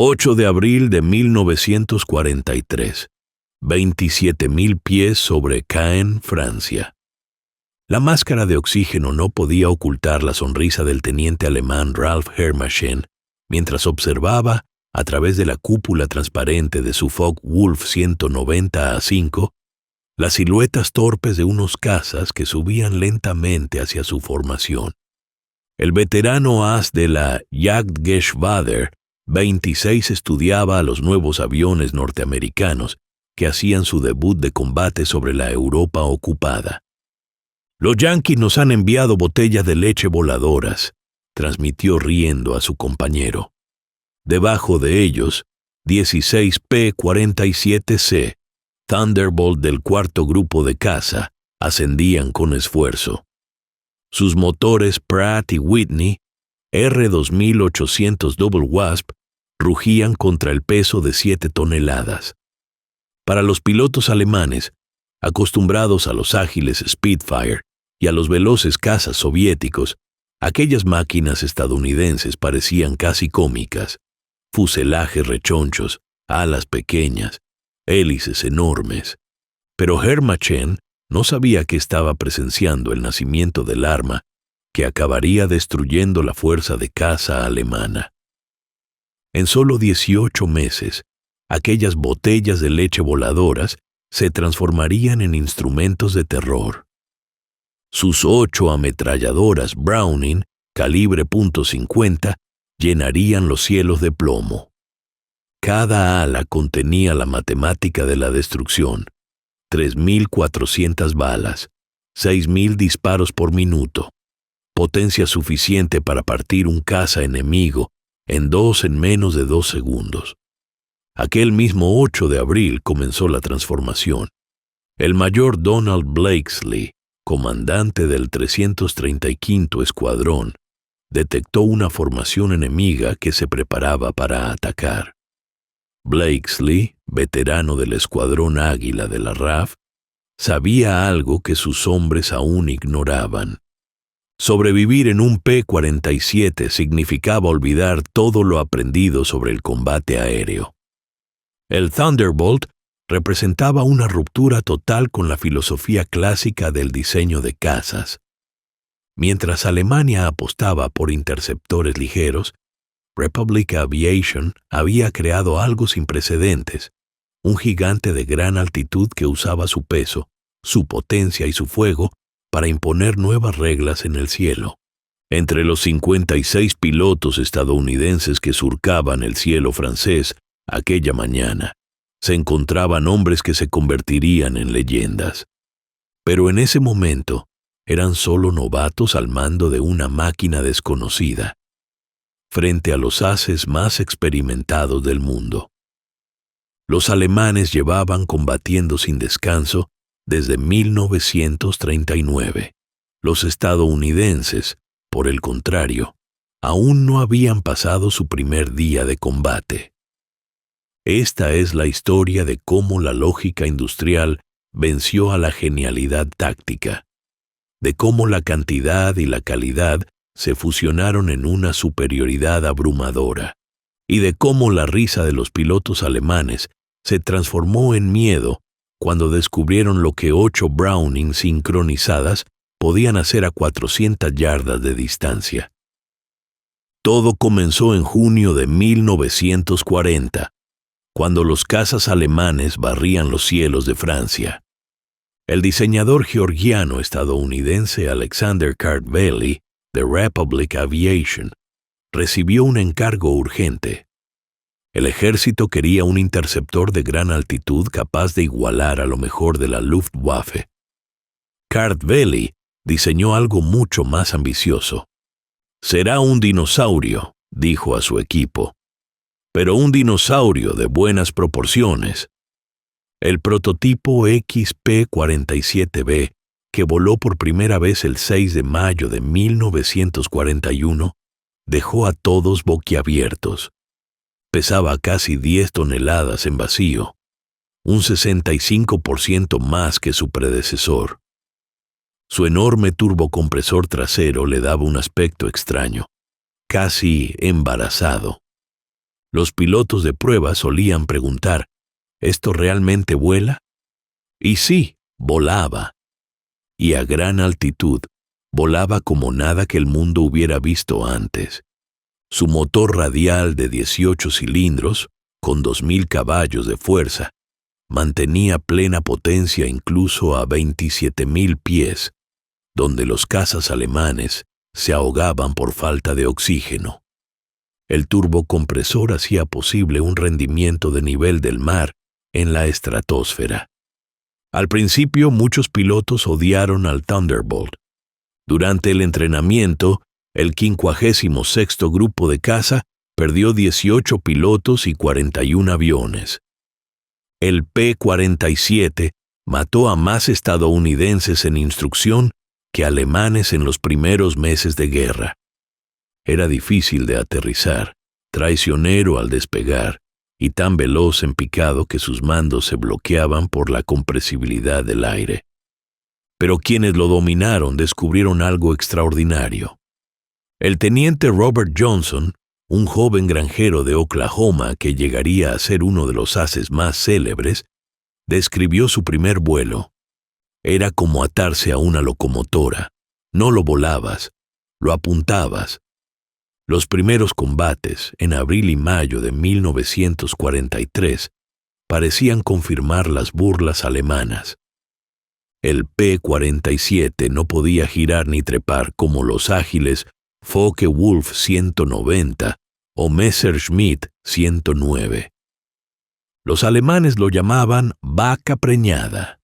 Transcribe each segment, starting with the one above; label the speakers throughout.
Speaker 1: 8 de abril de 1943. 27.000 pies sobre Caen, Francia. La máscara de oxígeno no podía ocultar la sonrisa del teniente alemán Ralph Herrmann mientras observaba, a través de la cúpula transparente de su Focke-Wulf 190A5, las siluetas torpes de unos cazas que subían lentamente hacia su formación. El veterano as de la Jagdgeschwader 26 estudiaba a los nuevos aviones norteamericanos que hacían su debut de combate sobre la Europa ocupada. «Los yanquis nos han enviado botellas de leche voladoras», transmitió riendo a su compañero. Debajo de ellos, 16 P-47C, Thunderbolt del cuarto grupo de caza, ascendían con esfuerzo. Sus motores Pratt y Whitney, R2800 Double Wasp, rugían contra el peso de 7 toneladas. Para los pilotos alemanes, acostumbrados a los ágiles Spitfire y a los veloces cazas soviéticos, aquellas máquinas estadounidenses parecían casi cómicas. Fuselajes rechonchos, alas pequeñas, hélices enormes. Pero Herrmann no sabía que estaba presenciando el nacimiento del arma que acabaría destruyendo la fuerza de caza alemana. En solo 18 meses, aquellas botellas de leche voladoras se transformarían en instrumentos de terror. Sus 8 ametralladoras Browning, calibre .50, llenarían los cielos de plomo. Cada ala contenía la matemática de la destrucción: 3.400 balas, 6.000 disparos por minuto, potencia suficiente para partir un caza enemigo en menos de 2 segundos. Aquel mismo 8 de abril comenzó la transformación. El mayor Donald Blakesley, comandante del 335 Escuadrón, detectó una formación enemiga que se preparaba para atacar. Blakesley, veterano del Escuadrón Águila de la RAF, sabía algo que sus hombres aún ignoraban. Sobrevivir en un P-47 significaba olvidar todo lo aprendido sobre el combate aéreo. El Thunderbolt representaba una ruptura total con la filosofía clásica del diseño de cazas. Mientras Alemania apostaba por interceptores ligeros, Republic Aviation había creado algo sin precedentes: un gigante de gran altitud que usaba su peso, su potencia y su fuego para imponer nuevas reglas en el cielo. Entre los 56 pilotos estadounidenses que surcaban el cielo francés aquella mañana, se encontraban hombres que se convertirían en leyendas. Pero en ese momento, eran solo novatos al mando de una máquina desconocida, frente a los ases más experimentados del mundo. Los alemanes llevaban combatiendo sin descanso desde 1939. Los estadounidenses, por el contrario, aún no habían pasado su primer día de combate. Esta es la historia de cómo la lógica industrial venció a la genialidad táctica, de cómo la cantidad y la calidad se fusionaron en una superioridad abrumadora, y de cómo la risa de los pilotos alemanes se transformó en miedo cuando descubrieron lo que 8 Browning sincronizadas podían hacer a 400 yardas de distancia. Todo comenzó en junio de 1940, cuando los cazas alemanes barrían los cielos de Francia. El diseñador georgiano-estadounidense Alexander Kartveli, de Republic Aviation, recibió un encargo urgente. El ejército quería un interceptor de gran altitud capaz de igualar a lo mejor de la Luftwaffe. Kartveli diseñó algo mucho más ambicioso. «Será un dinosaurio», dijo a su equipo, «pero un dinosaurio de buenas proporciones». El prototipo XP-47B, que voló por primera vez el 6 de mayo de 1941, dejó a todos boquiabiertos. Pesaba casi 10 toneladas en vacío, un 65% más que su predecesor. Su enorme turbocompresor trasero le daba un aspecto extraño, casi embarazado. Los pilotos de prueba solían preguntar, ¿esto realmente vuela? Y sí, volaba. Y a gran altitud, volaba como nada que el mundo hubiera visto antes. Su motor radial de 18 cilindros, con 2000 caballos de fuerza, mantenía plena potencia incluso a 27.000 pies, donde los cazas alemanes se ahogaban por falta de oxígeno. El turbocompresor hacía posible un rendimiento de nivel del mar en la estratosfera. Al principio, muchos pilotos odiaron al Thunderbolt. Durante el entrenamiento, el 56º Grupo de Caza perdió 18 pilotos y 41 aviones. El P-47 mató a más estadounidenses en instrucción que alemanes en los primeros meses de guerra. Era difícil de aterrizar, traicionero al despegar y tan veloz en picado que sus mandos se bloqueaban por la compresibilidad del aire. Pero quienes lo dominaron descubrieron algo extraordinario. El teniente Robert Johnson, un joven granjero de Oklahoma que llegaría a ser uno de los ases más célebres, describió su primer vuelo. Era como atarse a una locomotora. No lo volabas, lo apuntabas. Los primeros combates, en abril y mayo de 1943, parecían confirmar las burlas alemanas. El P-47 no podía girar ni trepar como los ágiles Focke-Wulf 190 o Messerschmitt 109. Los alemanes lo llamaban vaca preñada.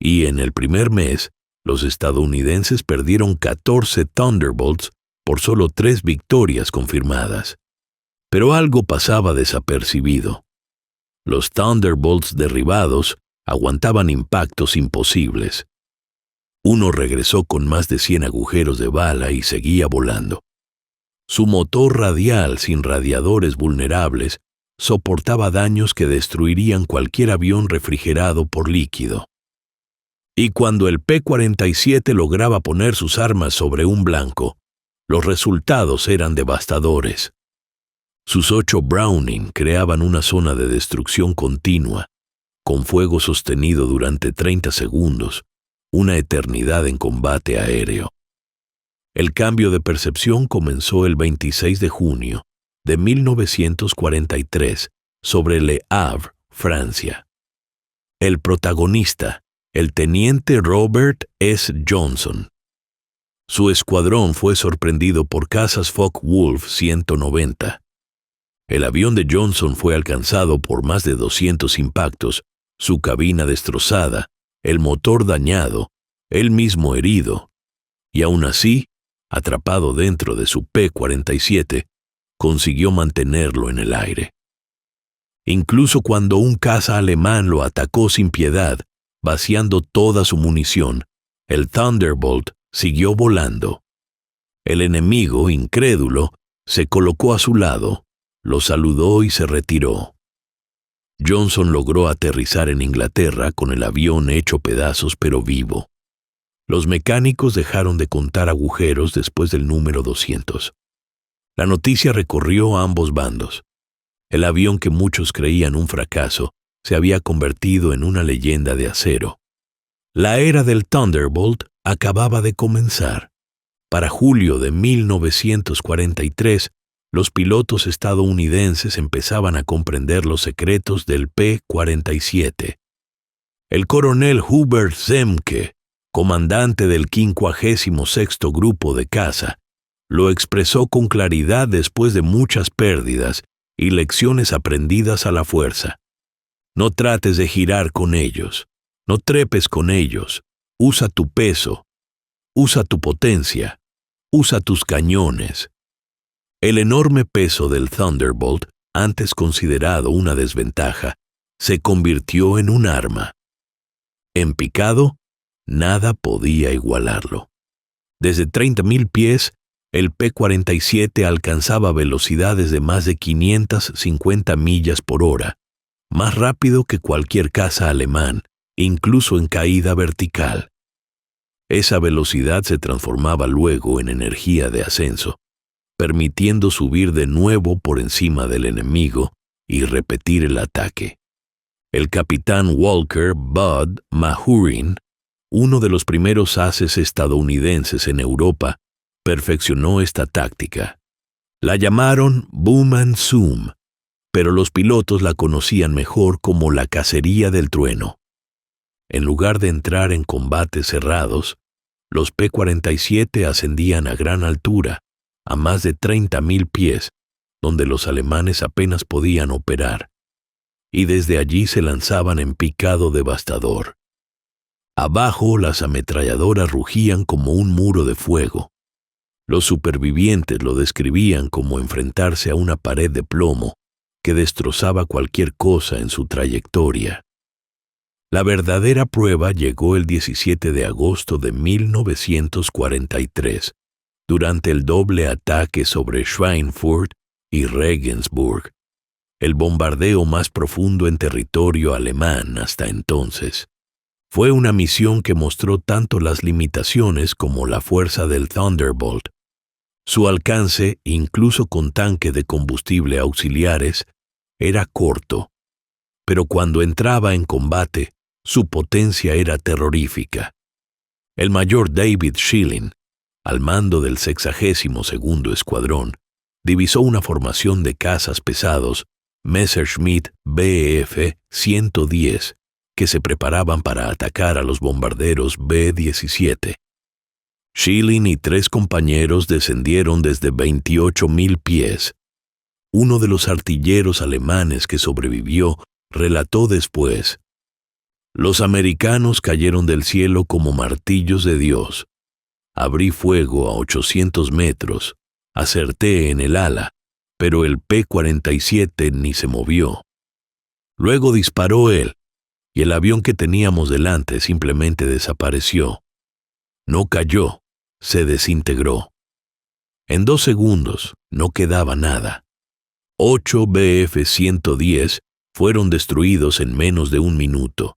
Speaker 1: Y en el primer mes, los estadounidenses perdieron 14 Thunderbolts por solo 3 victorias confirmadas. Pero algo pasaba desapercibido. Los Thunderbolts derribados aguantaban impactos imposibles. Uno regresó con más de 100 agujeros de bala y seguía volando. Su motor radial sin radiadores vulnerables soportaba daños que destruirían cualquier avión refrigerado por líquido. Y cuando el P-47 lograba poner sus armas sobre un blanco, los resultados eran devastadores. Sus 8 Browning creaban una zona de destrucción continua, con fuego sostenido durante 30 segundos, una eternidad en combate aéreo. El cambio de percepción comenzó el 26 de junio de 1943 sobre Le Havre, Francia. El protagonista, el teniente Robert S. Johnson. Su escuadrón fue sorprendido por cazas Focke-Wulf 190. El avión de Johnson fue alcanzado por más de 200 impactos, su cabina destrozada, el motor dañado, él mismo herido, y aún así, atrapado dentro de su P-47, consiguió mantenerlo en el aire. Incluso cuando un caza alemán lo atacó sin piedad, vaciando toda su munición, el Thunderbolt siguió volando. El enemigo, incrédulo, se colocó a su lado, lo saludó y se retiró. Johnson logró aterrizar en Inglaterra con el avión hecho pedazos pero vivo. Los mecánicos dejaron de contar agujeros después del número 200. La noticia recorrió a ambos bandos. El avión que muchos creían un fracaso se había convertido en una leyenda de acero. La era del Thunderbolt acababa de comenzar. Para julio de 1943, los pilotos estadounidenses empezaban a comprender los secretos del P-47. El coronel Hubert Zemke, comandante del 56º Grupo de Caza, lo expresó con claridad después de muchas pérdidas y lecciones aprendidas a la fuerza. No trates de girar con ellos, no trepes con ellos, usa tu peso, usa tu potencia, usa tus cañones. El enorme peso del Thunderbolt, antes considerado una desventaja, se convirtió en un arma. En picado, nada podía igualarlo. Desde 30.000 pies, el P-47 alcanzaba velocidades de más de 550 millas por hora, más rápido que cualquier caza alemán, incluso en caída vertical. Esa velocidad se transformaba luego en energía de ascenso, permitiendo subir de nuevo por encima del enemigo y repetir el ataque. El capitán Walker Bud Mahurin, uno de los primeros ases estadounidenses en Europa, perfeccionó esta táctica. La llamaron Boom and Zoom, pero los pilotos la conocían mejor como la cacería del trueno. En lugar de entrar en combates cerrados, los P-47 ascendían a gran altura, a más de 30.000 pies, donde los alemanes apenas podían operar, y desde allí se lanzaban en picado devastador. Abajo las ametralladoras rugían como un muro de fuego. Los supervivientes lo describían como enfrentarse a una pared de plomo que destrozaba cualquier cosa en su trayectoria. La verdadera prueba llegó el 17 de agosto de 1943, durante el doble ataque sobre Schweinfurt y Regensburg, el bombardeo más profundo en territorio alemán hasta entonces. Fue una misión que mostró tanto las limitaciones como la fuerza del Thunderbolt. Su alcance, incluso con tanque de combustible auxiliares, era corto, pero cuando entraba en combate, su potencia era terrorífica. El mayor David Schilling, al mando del 62º Escuadrón, divisó una formación de cazas pesados, Messerschmitt Bf 110, que se preparaban para atacar a los bombarderos B-17. Schilling y 3 compañeros descendieron desde 28.000 pies. Uno de los artilleros alemanes que sobrevivió relató después: «Los americanos cayeron del cielo como martillos de Dios. Abrí fuego a 800 metros, acerté en el ala, pero el P-47 ni se movió. Luego disparó él, y el avión que teníamos delante simplemente desapareció. No cayó, se desintegró. En 2 segundos no quedaba nada. 8 Bf-110 fueron destruidos en menos de 1 minuto.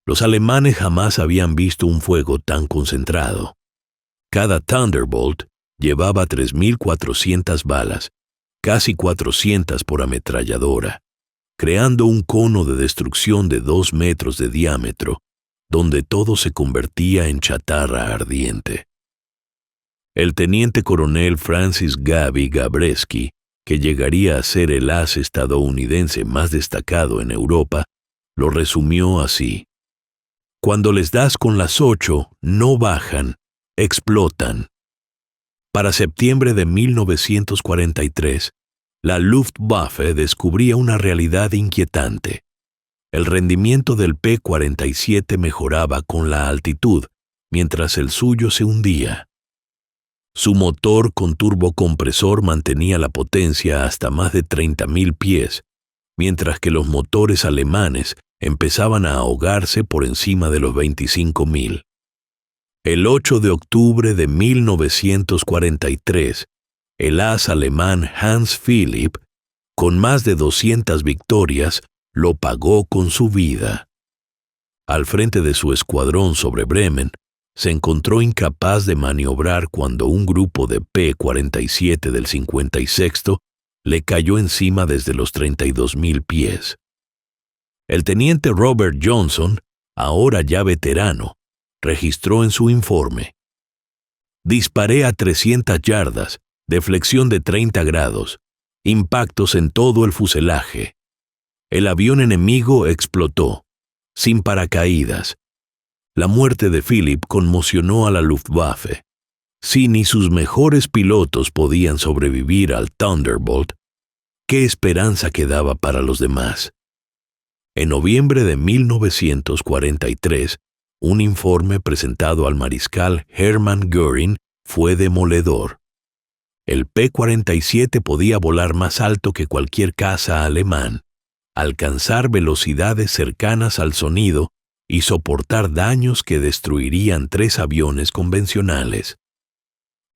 Speaker 1: Los alemanes jamás habían visto un fuego tan concentrado. Cada Thunderbolt llevaba 3.400 balas, casi 400 por ametralladora, creando un cono de destrucción de 2 metros de diámetro, donde todo se convertía en chatarra ardiente. El teniente coronel Francis Gaby Gabreski, que llegaría a ser el as estadounidense más destacado en Europa, lo resumió así: «Cuando les das con las 8, no bajan, explotan». Para septiembre de 1943, la Luftwaffe descubría una realidad inquietante. El rendimiento del P-47 mejoraba con la altitud, mientras el suyo se hundía. Su motor con turbocompresor mantenía la potencia hasta más de 30.000 pies, mientras que los motores alemanes empezaban a ahogarse por encima de los 25.000. El 8 de octubre de 1943, el as alemán Hans Philipp, con más de 200 victorias, lo pagó con su vida. Al frente de su escuadrón sobre Bremen, se encontró incapaz de maniobrar cuando un grupo de P-47 del 56º le cayó encima desde los 32.000 pies. El teniente Robert Johnson, ahora ya veterano, registró en su informe: «Disparé a 300 yardas, deflexión de 30 grados, impactos en todo el fuselaje. El avión enemigo explotó, sin paracaídas. La muerte de Philipp conmocionó a la Luftwaffe. Si ni sus mejores pilotos podían sobrevivir al Thunderbolt, ¿qué esperanza quedaba para los demás?». En noviembre de 1943, un informe presentado al mariscal Hermann Göring fue demoledor. El P-47 podía volar más alto que cualquier caza alemán, alcanzar velocidades cercanas al sonido y soportar daños que destruirían 3 aviones convencionales.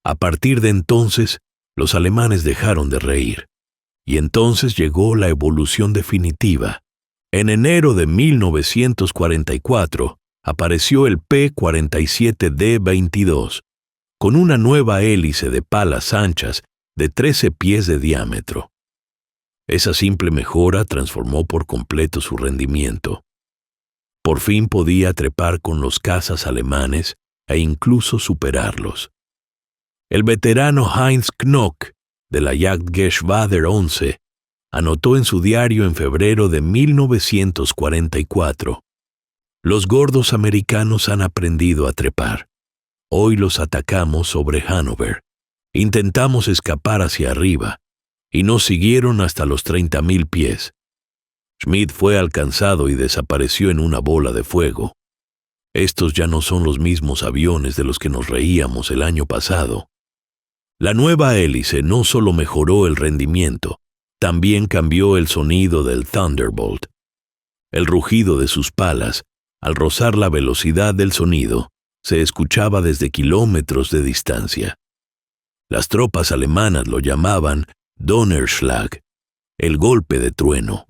Speaker 1: A partir de entonces, los alemanes dejaron de reír, y entonces llegó la evolución definitiva. En enero de 1944 apareció el P-47D-22, con una nueva hélice de palas anchas de 13 pies de diámetro. Esa simple mejora transformó por completo su rendimiento. Por fin podía trepar con los cazas alemanes e incluso superarlos. El veterano Heinz Knock, de la Jagdgeschwader 11, anotó en su diario en febrero de 1944: «Los gordos americanos han aprendido a trepar. Hoy los atacamos sobre Hannover. Intentamos escapar hacia arriba, y nos siguieron hasta los 30.000 pies. Schmidt fue alcanzado y desapareció en una bola de fuego. Estos ya no son los mismos aviones de los que nos reíamos el año pasado». La nueva hélice no solo mejoró el rendimiento, también cambió el sonido del Thunderbolt. El rugido de sus palas, al rozar la velocidad del sonido, se escuchaba desde kilómetros de distancia. Las tropas alemanas lo llamaban Donnerschlag, el golpe de trueno.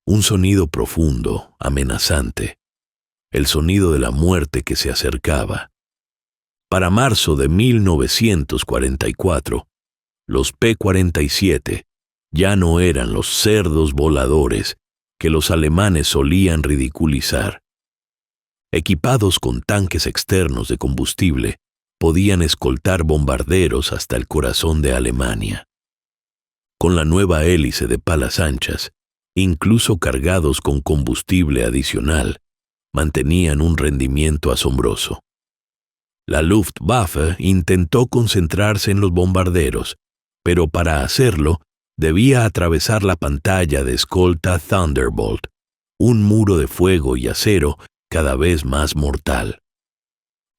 Speaker 1: Un sonido profundo, amenazante. El sonido de la muerte que se acercaba. Para marzo de 1944, los P-47 ya no eran los cerdos voladores que los alemanes solían ridiculizar. Equipados con tanques externos de combustible, podían escoltar bombarderos hasta el corazón de Alemania. Con la nueva hélice de palas anchas, incluso cargados con combustible adicional, mantenían un rendimiento asombroso. La Luftwaffe intentó concentrarse en los bombarderos, pero para hacerlo debía atravesar la pantalla de escolta Thunderbolt, un muro de fuego y acero cada vez más mortal.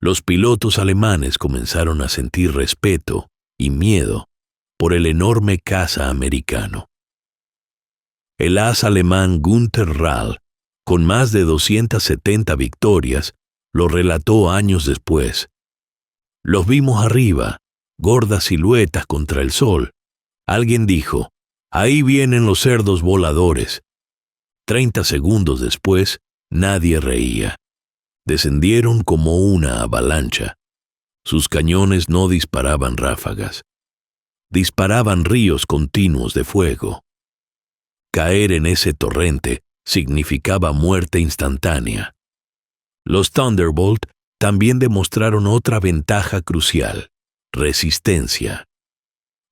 Speaker 1: Los pilotos alemanes comenzaron a sentir respeto y miedo por el enorme caza americano. El as alemán Günther Rall, con más de 270 victorias, lo relató años después. «Los vimos arriba, gordas siluetas contra el sol. Alguien dijo: ahí vienen los cerdos voladores». 30 segundos después, nadie reía. Descendieron como una avalancha. Sus cañones no disparaban ráfagas. Disparaban ríos continuos de fuego. Caer en ese torrente significaba muerte instantánea. Los Thunderbolt también demostraron otra ventaja crucial: resistencia.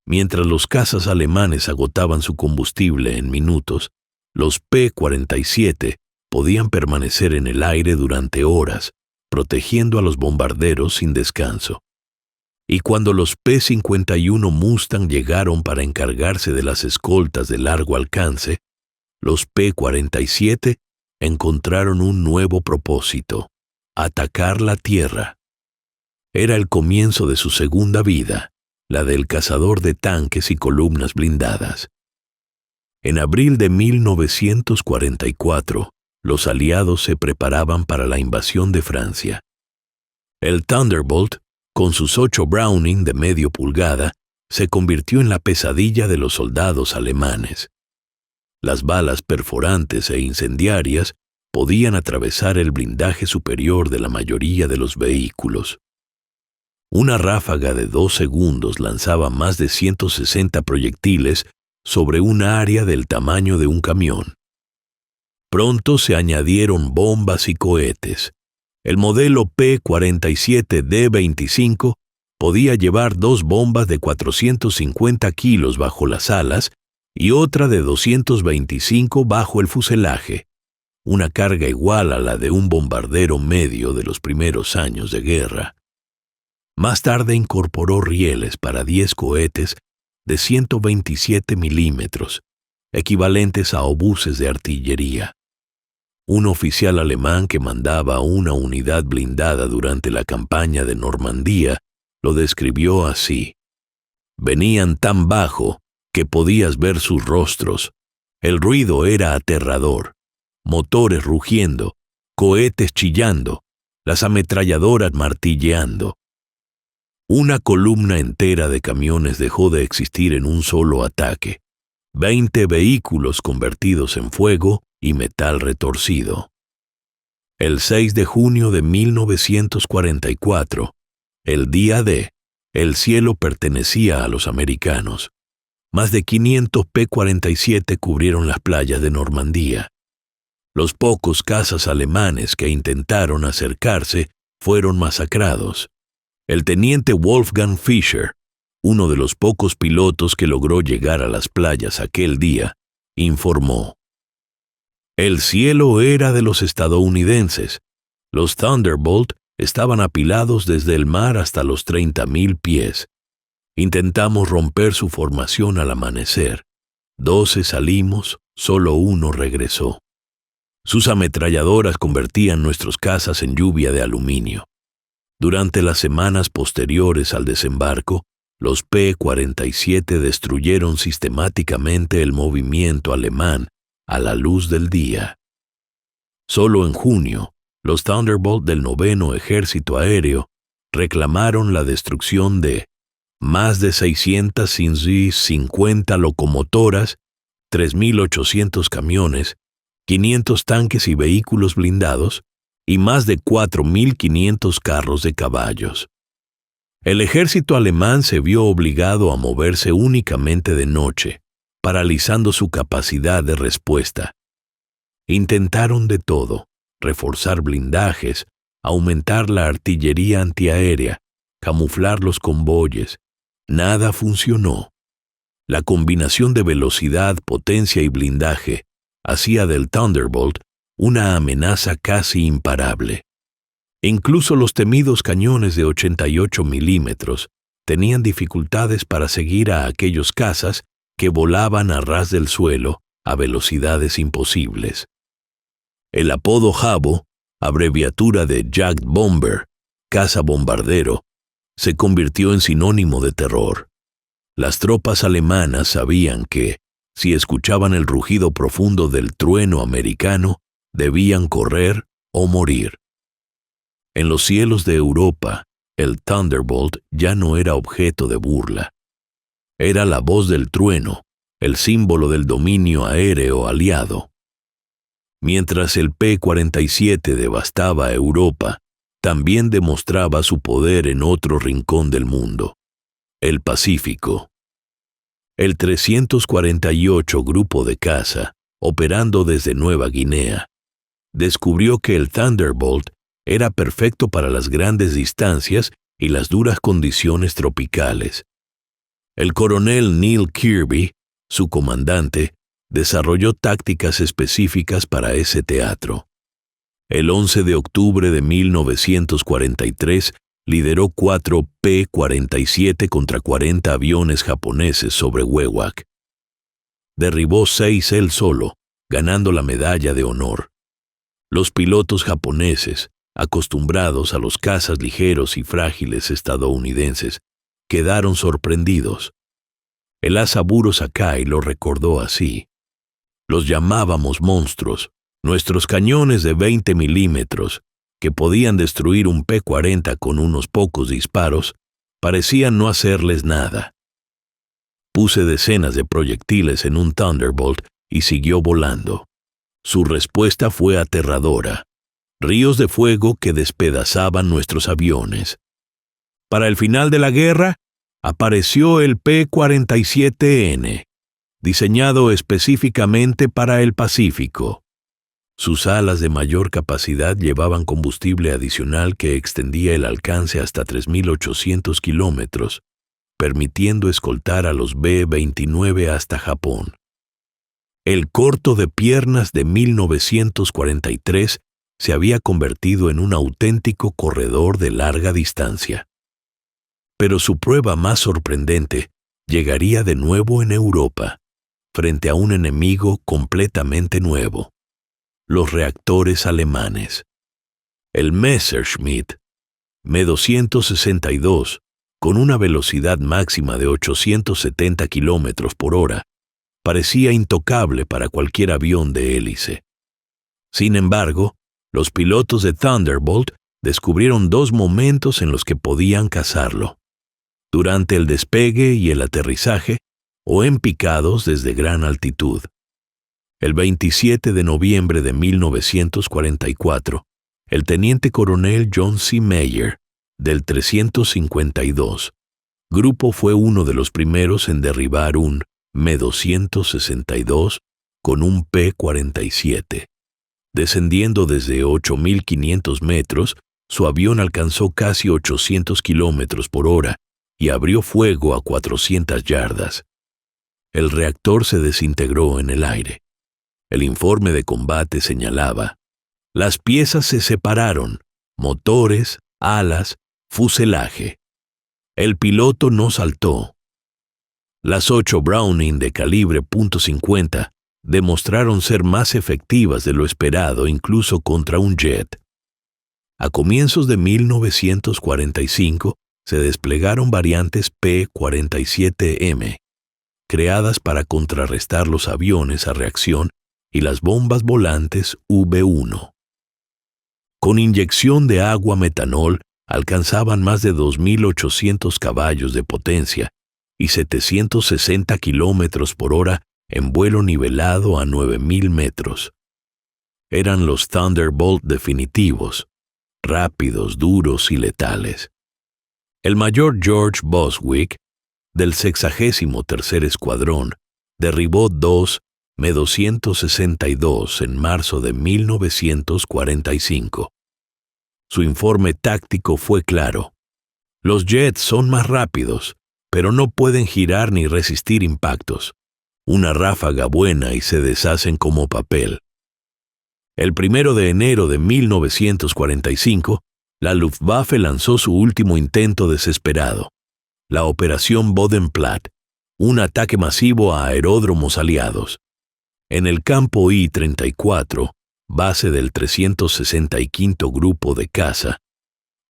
Speaker 1: Mientras los cazas alemanes agotaban su combustible en minutos, los P-47 podían permanecer en el aire durante horas, protegiendo a los bombarderos sin descanso. Y cuando los P-51 Mustang llegaron para encargarse de las escoltas de largo alcance, los P-47 encontraron un nuevo propósito: atacar la tierra. Era el comienzo de su segunda vida, la del cazador de tanques y columnas blindadas. En abril de 1944, los aliados se preparaban para la invasión de Francia. El Thunderbolt, con sus 8 Browning de medio pulgada, se convirtió en la pesadilla de los soldados alemanes. Las balas perforantes e incendiarias podían atravesar el blindaje superior de la mayoría de los vehículos. Una ráfaga de 2 segundos lanzaba más de 160 proyectiles sobre un área del tamaño de un camión. Pronto se añadieron bombas y cohetes. El modelo P-47D-25 podía llevar 2 bombas de 450 kilos bajo las alas y otra de 225 bajo el fuselaje, una carga igual a la de un bombardero medio de los primeros años de guerra. Más tarde incorporó rieles para 10 cohetes de 127 milímetros, equivalentes a obuses de artillería. Un oficial alemán que mandaba una unidad blindada durante la campaña de Normandía lo describió así: «Venían tan bajo que podías ver sus rostros. El ruido era aterrador. Motores rugiendo, cohetes chillando, las ametralladoras martilleando». Una columna entera de camiones dejó de existir en un solo ataque. 20 vehículos convertidos en fuego y metal retorcido. El 6 de junio de 1944, el día D, El cielo pertenecía a los americanos. Más de 500 P-47 cubrieron las playas de Normandía. Los pocos cazas alemanes que intentaron acercarse fueron masacrados. El teniente Wolfgang Fischer, uno de los pocos pilotos que logró llegar a las playas aquel día, informó: el cielo era de los estadounidenses. Los Thunderbolt estaban apilados desde el mar hasta los 30,000 pies. Intentamos romper su formación al amanecer. 12 salimos, solo uno regresó. Sus ametralladoras convertían nuestros cazas en lluvia de aluminio. Durante las semanas posteriores al desembarco, los P-47 destruyeron sistemáticamente el movimiento alemán a la luz del día. Solo en junio, los Thunderbolt del 9º Ejército Aéreo reclamaron la destrucción de más de 650 locomotoras, 3.800 camiones, 500 tanques y vehículos blindados y más de 4.500 carros de caballos. El ejército alemán se vio obligado a moverse únicamente de noche, paralizando su capacidad de respuesta. Intentaron de todo: reforzar blindajes, aumentar la artillería antiaérea, camuflar los convoyes. Nada funcionó. La combinación de velocidad, potencia y blindaje hacía del Thunderbolt una amenaza casi imparable. Incluso los temidos cañones de 88 milímetros tenían dificultades para seguir a aquellos cazas que volaban a ras del suelo a velocidades imposibles. El apodo Jabo, abreviatura de Jagd Bomber, caza bombardero, se convirtió en sinónimo de terror. Las tropas alemanas sabían que, si escuchaban el rugido profundo del trueno americano, debían correr o morir. En los cielos de Europa, el Thunderbolt ya no era objeto de burla. Era la voz del trueno, el símbolo del dominio aéreo aliado. Mientras el P-47 devastaba Europa, también demostraba su poder en otro rincón del mundo, el Pacífico. El 348 Grupo de Caza, operando desde Nueva Guinea, descubrió que el Thunderbolt era perfecto para las grandes distancias y las duras condiciones tropicales. El coronel Neil Kirby, su comandante, desarrolló tácticas específicas para ese teatro. El 11 de octubre de 1943 lideró 4 P-47 contra 40 aviones japoneses sobre Wewak. Derribó 6 él solo, ganando la medalla de honor. Los pilotos japoneses, acostumbrados a los cazas ligeros y frágiles estadounidenses, quedaron sorprendidos. El Asaburo Sakai lo recordó así: los llamábamos monstruos. Nuestros cañones de 20 milímetros, que podían destruir un P-40 con unos pocos disparos, parecían no hacerles nada. Puse decenas de proyectiles en un Thunderbolt y siguió volando. Su respuesta fue aterradora: ríos de fuego que despedazaban nuestros aviones. Para el final de la guerra, apareció el P-47N, diseñado específicamente para el Pacífico. Sus alas de mayor capacidad llevaban combustible adicional que extendía el alcance hasta 3.800 kilómetros, permitiendo escoltar a los B-29 hasta Japón. El corto de piernas de 1943 se había convertido en un auténtico corredor de larga distancia. Pero su prueba más sorprendente llegaría de nuevo en Europa, frente a un enemigo completamente nuevo: los reactores alemanes. El Messerschmitt Me-262, con una velocidad máxima de 870 kilómetros por hora, parecía intocable para cualquier avión de hélice. Sin embargo, los pilotos de Thunderbolt descubrieron 2 momentos en los que podían cazarlo: durante el despegue y el aterrizaje, o en picados desde gran altitud. El 27 de noviembre de 1944, el teniente coronel John C. Meyer, del 352, Grupo fue uno de los primeros en derribar un Me-262 con un P-47. Descendiendo desde 8.500 metros, su avión alcanzó casi 800 kilómetros por hora y abrió fuego a 400 yardas. El reactor se desintegró en el aire. El informe de combate señalaba: las piezas se separaron, motores, alas, fuselaje. El piloto no saltó. Las 8 Browning de calibre .50 demostraron ser más efectivas de lo esperado incluso contra un jet. A comienzos de 1945 se desplegaron variantes P-47M, creadas para contrarrestar los aviones a reacción y las bombas volantes V-1. Con inyección de agua metanol alcanzaban más de 2.800 caballos de potencia y 760 kilómetros por hora en vuelo nivelado a 9.000 metros. Eran los Thunderbolt definitivos, rápidos, duros y letales. El mayor George Bostwick, del 63º Escuadrón, derribó 2 Me-262 en marzo de 1945. Su informe táctico fue claro: los jets son más rápidos, pero no pueden girar ni resistir impactos. Una ráfaga buena y se deshacen como papel. El 1 de enero de 1945, la Luftwaffe lanzó su último intento desesperado, la Operación Bodenplatte, un ataque masivo a aeródromos aliados. En el campo I-34, base del 365 Grupo de Caza,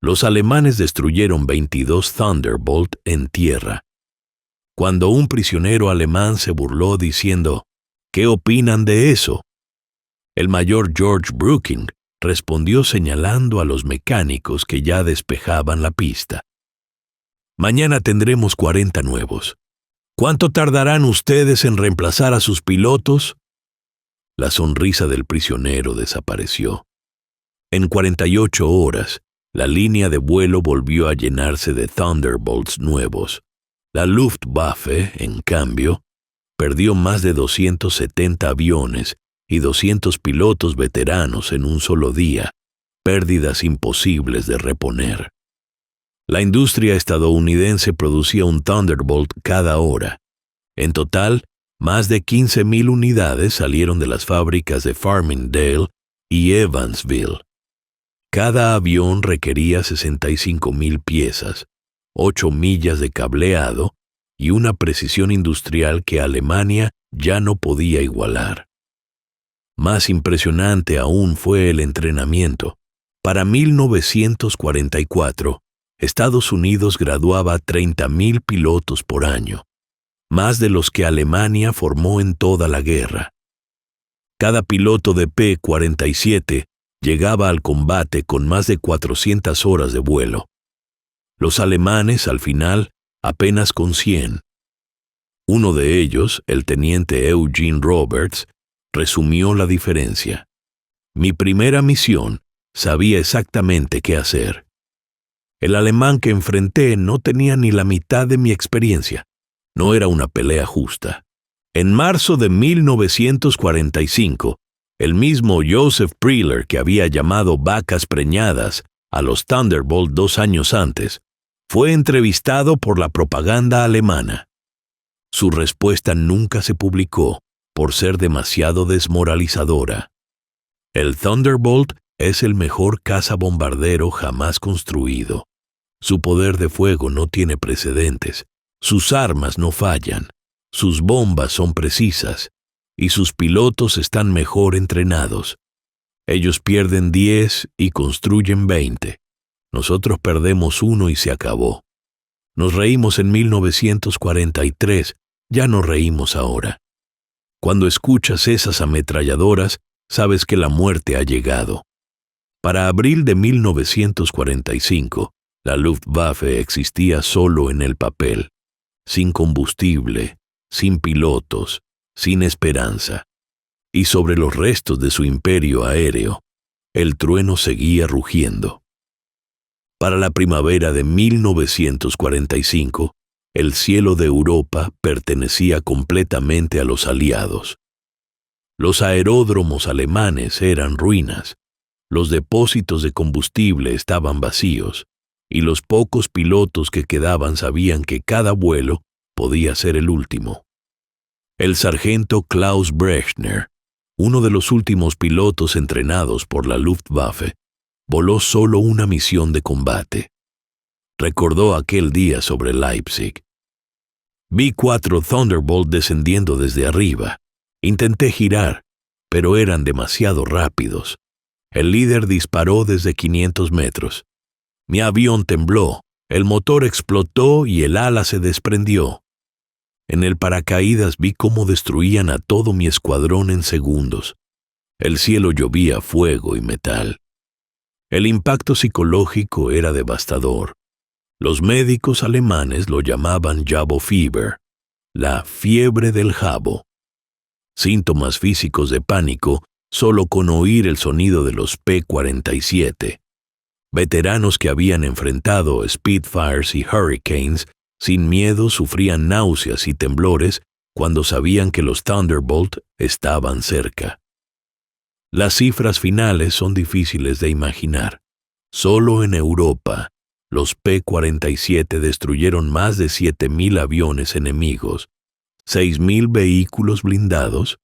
Speaker 1: los alemanes destruyeron 22 Thunderbolt en tierra. Cuando un prisionero alemán se burló diciendo: ¿qué opinan de eso?, el mayor George Brooking respondió señalando a los mecánicos que ya despejaban la pista: mañana tendremos 40 nuevos. ¿Cuánto tardarán ustedes en reemplazar a sus pilotos? La sonrisa del prisionero desapareció. En 48 horas, la línea de vuelo volvió a llenarse de Thunderbolts nuevos. La Luftwaffe, en cambio, perdió más de 270 aviones y 200 pilotos veteranos en un solo día, pérdidas imposibles de reponer. La industria estadounidense producía un Thunderbolt cada hora. En total, más de 15.000 unidades salieron de las fábricas de Farmingdale y Evansville. Cada avión requería 65.000 piezas, 8 millas de cableado y una precisión industrial que Alemania ya no podía igualar. Más impresionante aún fue el entrenamiento. Para 1944, Estados Unidos graduaba a 30.000 pilotos por año, más de los que Alemania formó en toda la guerra. Cada piloto de P-47 llegaba al combate con más de 400 horas de vuelo. Los alemanes, al final, apenas con 100. Uno de ellos, el teniente Eugene Roberts, resumió la diferencia: mi primera misión, sabía exactamente qué hacer. El alemán que enfrenté no tenía ni la mitad de mi experiencia. No era una pelea justa. En marzo de 1945, el mismo Joseph Priller, que había llamado vacas preñadas a los Thunderbolt 2 años antes, fue entrevistado por la propaganda alemana. Su respuesta nunca se publicó por ser demasiado desmoralizadora. El Thunderbolt es el mejor cazabombardero jamás construido. Su poder de fuego no tiene precedentes. Sus armas no fallan. Sus bombas son precisas. Y sus pilotos están mejor entrenados. Ellos pierden 10 y construyen 20. Nosotros perdemos 1 y se acabó. Nos reímos en 1943, ya no reímos ahora. Cuando escuchas esas ametralladoras, sabes que la muerte ha llegado. Para abril de 1945, la Luftwaffe existía solo en el papel, sin combustible, sin pilotos, sin esperanza. Y sobre los restos de su imperio aéreo, el trueno seguía rugiendo. Para la primavera de 1945, El cielo de Europa pertenecía completamente a los aliados. Los aeródromos alemanes eran ruinas, los depósitos de combustible estaban vacíos, y los pocos pilotos que quedaban sabían que cada vuelo podía ser el último. El sargento Klaus Brechner, uno de los últimos pilotos entrenados por la Luftwaffe, voló solo una misión de combate. Recordó aquel día sobre Leipzig. Vi 4 Thunderbolt descendiendo desde arriba. Intenté girar, pero eran demasiado rápidos. El líder disparó desde 500 metros. Mi avión tembló, el motor explotó y el ala se desprendió. En el paracaídas vi cómo destruían a todo mi escuadrón en segundos. El cielo llovía fuego y metal. El impacto psicológico era devastador. Los médicos alemanes lo llamaban Jabo Fever, la fiebre del jabo. Síntomas físicos de pánico solo con oír el sonido de los P-47. Veteranos que habían enfrentado Spitfires y Hurricanes sin miedo sufrían náuseas y temblores cuando sabían que los Thunderbolt estaban cerca. Las cifras finales son difíciles de imaginar. Solo en Europa, los P-47 destruyeron más de 7,000 aviones enemigos, 6,000 vehículos blindados,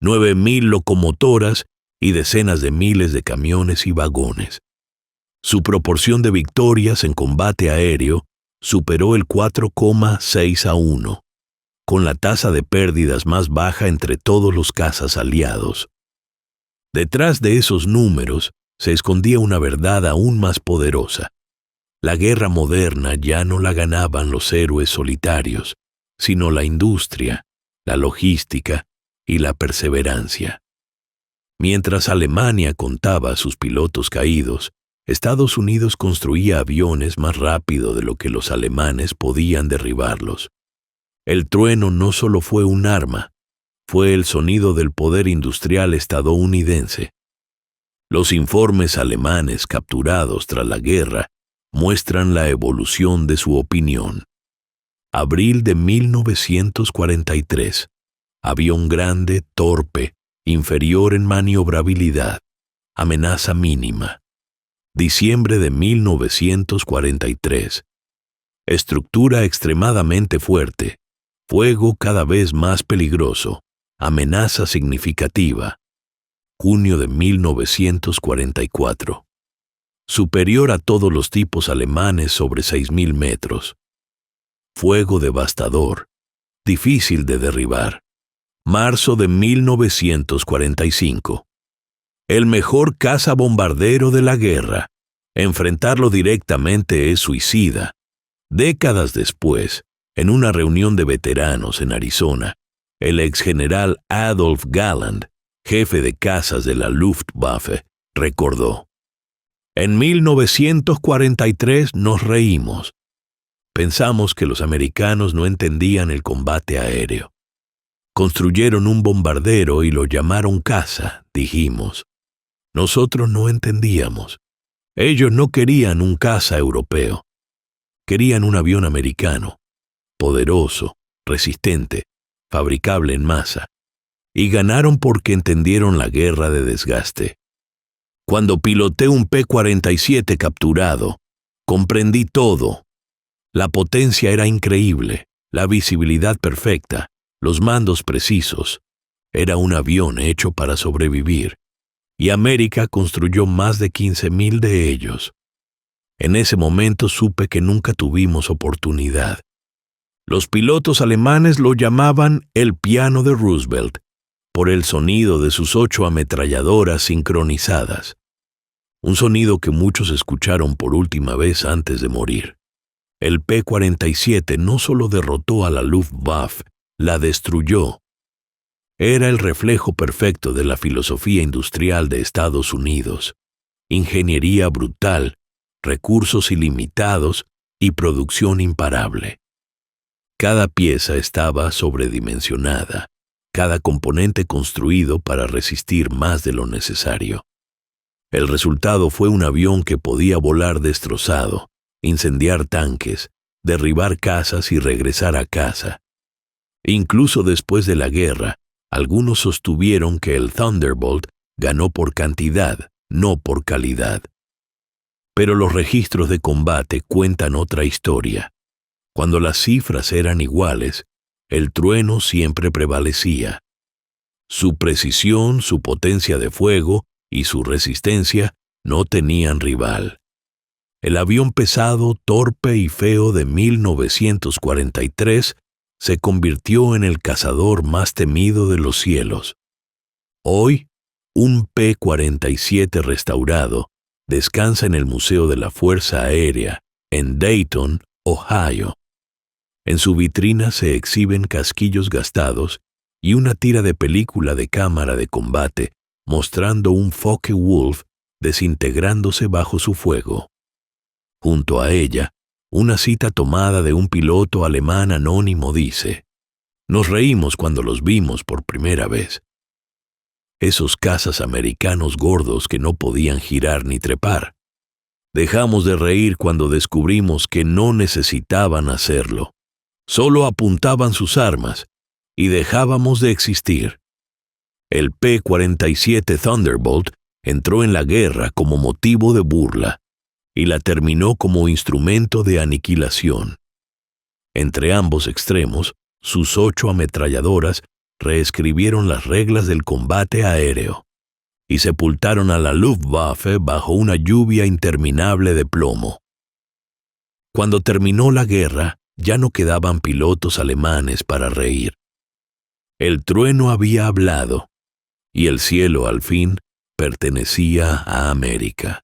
Speaker 1: 9,000 locomotoras y decenas de miles de camiones y vagones. Su proporción de victorias en combate aéreo superó el 4,6-1, con la tasa de pérdidas más baja entre todos los cazas aliados. Detrás de esos números se escondía una verdad aún más poderosa. La guerra moderna ya no la ganaban los héroes solitarios, sino la industria, la logística y la perseverancia. Mientras Alemania contaba a sus pilotos caídos, Estados Unidos construía aviones más rápido de lo que los alemanes podían derribarlos. El trueno no solo fue un arma, fue el sonido del poder industrial estadounidense. Los informes alemanes capturados tras la guerra muestran la evolución de su opinión. Abril de 1943. Avión grande, torpe, inferior en maniobrabilidad. Amenaza mínima. Diciembre de 1943. Estructura extremadamente fuerte. Fuego cada vez más peligroso. Amenaza significativa. Junio de 1944. Superior a todos los tipos alemanes sobre 6,000 metros. Fuego devastador. Difícil de derribar. Marzo de 1945. El mejor cazabombardero de la guerra. Enfrentarlo directamente es suicida. Décadas después, en una reunión de veteranos en Arizona, el exgeneral Adolf Galland, jefe de cazas de la Luftwaffe, recordó: en 1943 nos reímos. Pensamos que los americanos no entendían el combate aéreo. Construyeron un bombardero y lo llamaron caza, dijimos. Nosotros no entendíamos. Ellos no querían un caza europeo. Querían un avión americano, poderoso, resistente, fabricable en masa. Y ganaron porque entendieron la guerra de desgaste. Cuando piloté un P-47 capturado, comprendí todo. La potencia era increíble, la visibilidad perfecta, los mandos precisos. Era un avión hecho para sobrevivir, y América construyó más de 15,000 de ellos. En ese momento supe que nunca tuvimos oportunidad. Los pilotos alemanes lo llamaban el piano de Roosevelt, por el sonido de sus 8 ametralladoras sincronizadas. Un sonido que muchos escucharon por última vez antes de morir. El P-47 no solo derrotó a la Luftwaffe, la destruyó. Era el reflejo perfecto de la filosofía industrial de Estados Unidos. Ingeniería brutal, recursos ilimitados y producción imparable. Cada pieza estaba sobredimensionada, cada componente construido para resistir más de lo necesario. El resultado fue un avión que podía volar destrozado, incendiar tanques, derribar casas y regresar a casa. Incluso después de la guerra, algunos sostuvieron que el Thunderbolt ganó por cantidad, no por calidad. Pero los registros de combate cuentan otra historia. Cuando las cifras eran iguales, el trueno siempre prevalecía. Su precisión, su potencia de fuego y su resistencia no tenían rival. El avión pesado, torpe y feo de 1943 se convirtió en el cazador más temido de los cielos. Hoy, un P-47 restaurado descansa en el Museo de la Fuerza Aérea, en Dayton, Ohio. En su vitrina se exhiben casquillos gastados y una tira de película de cámara de combate mostrando un Focke-Wulf desintegrándose bajo su fuego. Junto a ella, una cita tomada de un piloto alemán anónimo dice: «Nos reímos cuando los vimos por primera vez. Esos cazas americanos gordos que no podían girar ni trepar. Dejamos de reír cuando descubrimos que no necesitaban hacerlo. Solo apuntaban sus armas y dejábamos de existir». El P-47 Thunderbolt entró en la guerra como motivo de burla y la terminó como instrumento de aniquilación. Entre ambos extremos, sus 8 ametralladoras reescribieron las reglas del combate aéreo y sepultaron a la Luftwaffe bajo una lluvia interminable de plomo. Cuando terminó la guerra, ya no quedaban pilotos alemanes para reír. El trueno había hablado y el cielo al fin pertenecía a América.